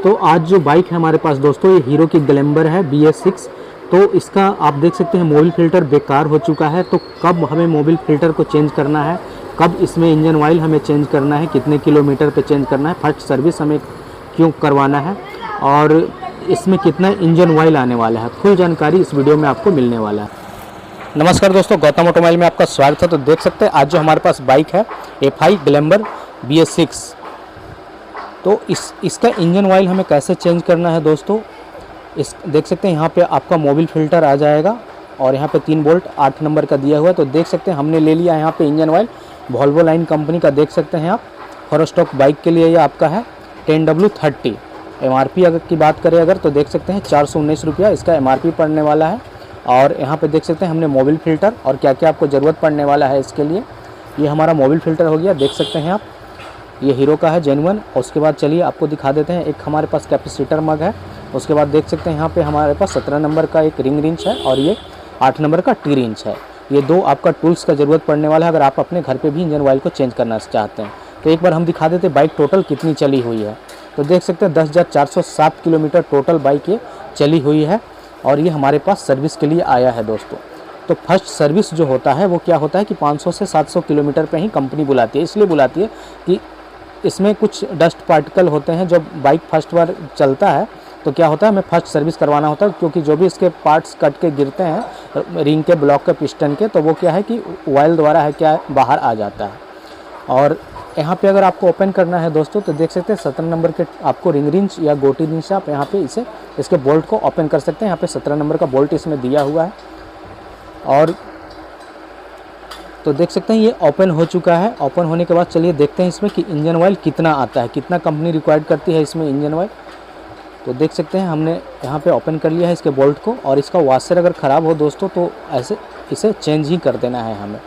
तो आज जो बाइक है हमारे पास दोस्तों, ये हीरो की ग्लैमर है BS6। तो इसका आप देख सकते हैं मोबिल फ़िल्टर बेकार हो चुका है। तो कब हमें मोबिल फ़िल्टर को चेंज करना है, कब इसमें इंजन ऑयल हमें चेंज करना है, कितने किलोमीटर पे चेंज करना है, फर्स्ट सर्विस हमें क्यों करवाना है और इसमें कितना इंजन ऑयल आने वाला है, फुल जानकारी इस वीडियो में आपको मिलने वाला है। नमस्कार दोस्तों, गौतम ऑटोमोबाइल में आपका स्वागत है। तो देख सकते हैं आज जो हमारे पास बाइक है FI ग्लैमर BS6। तो इसका इंजन ऑयल हमें कैसे चेंज करना है दोस्तों, इस देख सकते हैं यहाँ पे आपका मोबिल फ़िल्टर आ जाएगा और यहाँ पे 3 बोल्ट 8 नंबर का दिया हुआ है। तो देख सकते हैं हमने ले लिया यहाँ पे engine oil Volvo line company का, देख सकते हैं आप। फॉर स्टॉक बाइक के लिए ये आपका है 10W30। MRP अगर की बात करें अगर तो देख सकते हैं 419 रुपया इसका MRP पड़ने वाला है। और यहाँ पे देख सकते हैं हमने मोबिल फ़िल्टर और क्या क्या आपको ज़रूरत पड़ने वाला है इसके लिए। ये हमारा मोबिल फ़िल्टर हो गया, देख सकते हैं आप, ये हीरो का है जेन्युइन। और उसके बाद चलिए आपको दिखा देते हैं, एक हमारे पास कैपेसिटर मग है। उसके बाद देख सकते हैं यहाँ पे हमारे पास 17 नंबर का एक रिंग रिंच है और ये 8 नंबर का टी रिंच है। ये 2 आपका टूल्स का ज़रूरत पड़ने वाला है अगर आप अपने घर पे भी इंजन ऑयल को चेंज करना चाहते हैं। तो एक बार हम दिखा देते हैं बाइक टोटल कितनी चली हुई है। तो देख सकते हैं 10,407 किलोमीटर टोटल बाइक ये चली हुई है और ये हमारे पास सर्विस के लिए आया है दोस्तों। तो फर्स्ट सर्विस जो होता है वो क्या होता है कि 500 से 700 किलोमीटर पे ही कंपनी बुलाती है। इसलिए बुलाती है कि इसमें कुछ डस्ट पार्टिकल होते हैं। जब बाइक फर्स्ट बार चलता है तो क्या होता है, हमें फर्स्ट सर्विस करवाना होता है, क्योंकि जो भी इसके पार्ट्स कट के गिरते हैं रिंग के, ब्लॉक के, पिस्टन के, तो वो क्या है कि ऑयल द्वारा है क्या बाहर आ जाता है। और यहाँ पे अगर आपको ओपन करना है दोस्तों तो देख सकते हैं 17 नंबर के आपको रिंग रिंच या गोटी रिंच से आप यहाँ पे इसके बोल्ट को ओपन कर सकते हैं। यहाँ पे 17 नंबर का बोल्ट इसमें दिया हुआ है और तो देख सकते हैं ये ओपन हो चुका है। ओपन होने के बाद चलिए देखते हैं इसमें कि इंजन ऑयल कितना आता है, कितना कंपनी रिक्वायर्ड करती है इसमें इंजन ऑयल। तो देख सकते हैं हमने यहाँ पे ओपन कर लिया है इसके बोल्ट को। और इसका वाशर अगर ख़राब हो दोस्तों तो ऐसे इसे चेंज ही कर देना है हमें।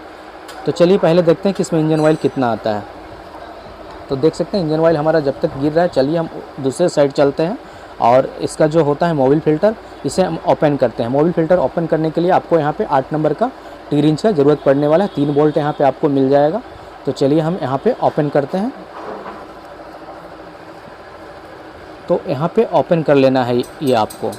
तो चलिए पहले देखते हैं कि इसमें इंजन ऑयल कितना आता है। तो देख सकते हैं इंजन ऑयल हमारा जब तक गिर रहा है, चलिए हम दूसरे साइड चलते हैं और इसका जो होता है मोबिल फ़िल्टर, इसे हम ओपन करते हैं। मोबिल फ़िल्टर ओपन करने के लिए आपको यहाँ पे 8 नंबर का टी रिंच का ज़रूरत पड़ने वाला है। 3 बोल्ट यहाँ पे आपको मिल जाएगा। तो चलिए हम यहाँ पे ओपन करते हैं। तो यहाँ पे ओपन कर लेना है ये आपको।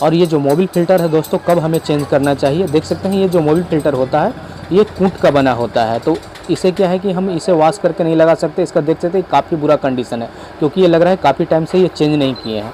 और ये जो मोबिल फ़िल्टर है दोस्तों, कब हमें चेंज करना चाहिए, देख सकते हैं ये जो मोबिल फ़िल्टर होता है ये कूट का बना होता है। तो इसे क्या है कि हम इसे वॉश करके नहीं लगा सकते। इसका देख सकते हैं काफ़ी बुरा कंडीशन है, क्योंकि ये लग रहा है काफ़ी टाइम से ये चेंज नहीं किए हैं।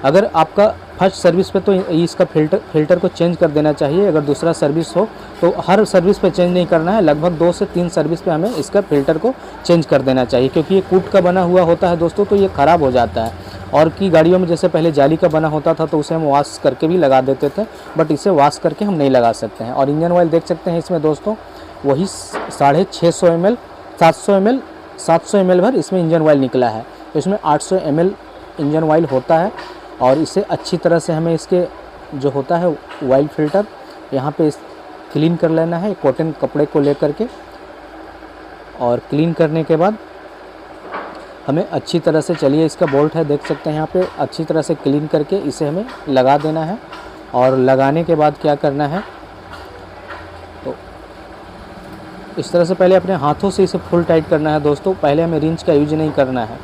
अगर आपका फर्स्ट सर्विस पे तो इसका फ़िल्टर को चेंज कर देना चाहिए। अगर दूसरा सर्विस हो तो हर सर्विस पे चेंज नहीं करना है, लगभग 2 से 3 सर्विस पे हमें इसका फ़िल्टर को चेंज कर देना चाहिए, क्योंकि ये कूट का बना हुआ होता है दोस्तों, तो ये ख़राब हो जाता है। और की गाड़ियों में जैसे पहले जाली का बना होता था तो उसे हम वॉश करके भी लगा देते थे, बट इसे वॉश करके हम नहीं लगा सकते हैं। और इंजन ऑयल देख सकते हैं इसमें दोस्तों वही 650 ml 700 ml भर इसमें इंजन ऑयल निकला है। तो इसमें 800 ml इंजन ऑयल होता है और इसे अच्छी तरह से हमें इसके जो होता है ऑयल फ़िल्टर यहाँ पे क्लीन कर लेना है कॉटन कपड़े को लेकर के। और क्लीन करने के बाद हमें अच्छी तरह से, चलिए इसका बोल्ट है देख सकते हैं यहाँ पे, अच्छी तरह से क्लीन करके इसे हमें लगा देना है। और लगाने के बाद क्या करना है, तो इस तरह से पहले अपने हाथों से इसे फुल टाइट करना है दोस्तों। पहले हमें रिंच का यूज नहीं करना है,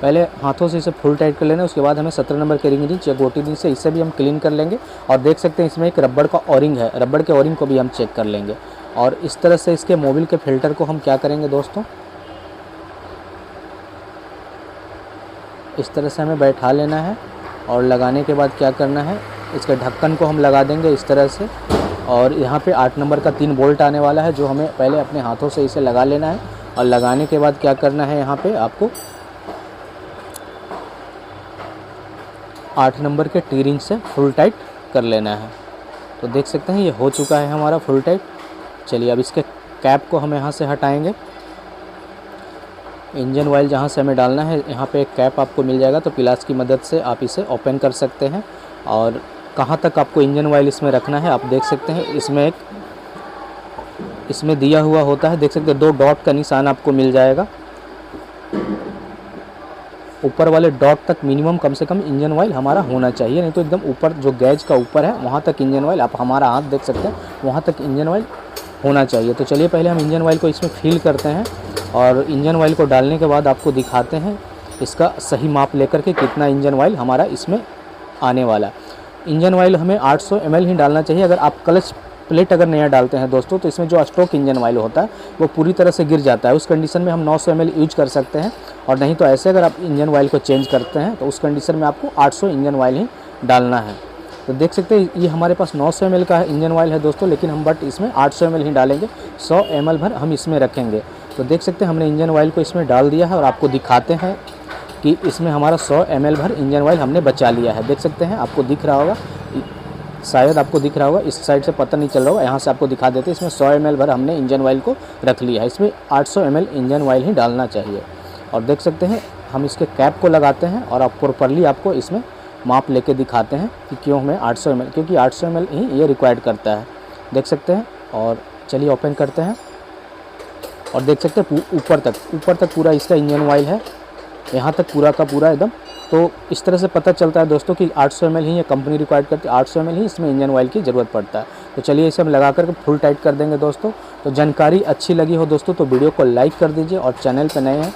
पहले हाथों से इसे फुल टाइट कर लेना है। उसके बाद हमें 17 नंबर के रिंग रिंच या गोटी रिंच से इसे भी हम क्लीन कर लेंगे। और देख सकते हैं इसमें एक रबड़ का ओरिंग है, रबड़ के ओरिंग को भी हम चेक कर लेंगे। और इस तरह से इसके मोबिल के फ़िल्टर को हम क्या करेंगे दोस्तों, इस तरह से हमें बैठा लेना है। और लगाने के बाद क्या करना है, इसके ढक्कन को हम लगा देंगे इस तरह से। और यहाँ पे 8 नंबर का 3 बोल्ट आने वाला है जो हमें पहले अपने हाथों से इसे लगा लेना है। और लगाने के बाद क्या करना है, यहाँ पे आपको 8 नंबर के टी रिंच से फुल टाइट कर लेना है। तो देख सकते हैं ये हो चुका है हमारा फुल टाइट। चलिए अब इसके कैप को हम यहाँ से हटाएंगे। इंजन ऑयल जहाँ से हमें डालना है यहाँ पे एक कैप आपको मिल जाएगा, तो पिलास की मदद से आप इसे ओपन कर सकते हैं। और कहाँ तक आपको इंजन ऑयल इसमें रखना है आप देख सकते हैं, इसमें दिया हुआ होता है, देख सकते हैं 2 डॉट का निशान आपको मिल जाएगा। ऊपर वाले डॉट तक मिनिमम कम से कम इंजन ऑयल हमारा होना चाहिए, नहीं तो एकदम ऊपर जो गैज का ऊपर है वहाँ तक इंजन ऑयल, आप हमारा हाथ देख सकते हैं वहाँ तक इंजन ऑयल होना चाहिए। तो चलिए पहले हम इंजन ऑयल को इसमें फिल करते हैं और इंजन ऑयल को डालने के बाद आपको दिखाते हैं इसका सही माप लेकर के कितना इंजन ऑयल हमारा इसमें आने वाला। इंजन ऑयल हमें 800 ml ही डालना चाहिए। अगर आप क्लच प्लेट अगर नया डालते हैं दोस्तों तो इसमें जो स्टॉक इंजन ऑयल होता है वो पूरी तरह से गिर जाता है। उस कंडीशन में हम 900 ml यूज कर सकते हैं, और नहीं तो ऐसे अगर आप इंजन ऑयल को चेंज करते हैं तो उस कंडीशन में आपको 800 इंजन ऑयल ही डालना है। तो देख सकते हैं ये हमारे पास 900 ml का इंजन ऑयल है दोस्तों, लेकिन हम बट इसमें 800 ml ही डालेंगे, 100 ml भर हम इसमें रखेंगे। तो देख सकते हैं हमने इंजन ऑयल को इसमें डाल दिया है और आपको दिखाते हैं कि इसमें हमारा 100 ml भर इंजन ऑयल हमने बचा लिया है। देख सकते हैं, आपको दिख रहा होगा, शायद आपको दिख रहा होगा, इस साइड से पता नहीं चल रहा होगा, यहाँ से आपको दिखा देते हैं। इसमें 100 ml भर हमने इंजन ऑयल को रख लिया है, इसमें 800 ml इंजन ऑयल ही डालना चाहिए। और देख सकते हैं हम इसके कैप को लगाते हैं और आप प्रॉपरली आपको इसमें माप लेके दिखाते हैं कि क्यों हमें 800 ml, क्योंकि 800 ml ही ये रिक्वायर्ड करता है। देख सकते हैं, और चलिए ओपन करते हैं और देख सकते हैं ऊपर तक पूरा इसका इंजन ऑयल है, यहाँ तक पूरा का पूरा एकदम। तो इस तरह से पता चलता है दोस्तों कि 800 ml ही ये कंपनी रिक्वायर्ड करती है, 800 ml ही इसमें इंजन ऑयल की ज़रूरत पड़ता है। तो चलिए इसे हम लगा करके फुल टाइट कर देंगे दोस्तों। तो जानकारी अच्छी लगी हो दोस्तों तो वीडियो को लाइक कर दीजिए, और चैनल पर नए हैं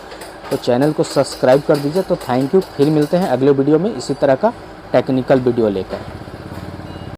तो चैनल को सब्सक्राइब कर दीजिए। तो थैंक यू, फिर मिलते हैं अगले वीडियो में इसी तरह का टेक्निकल वीडियो लेकर।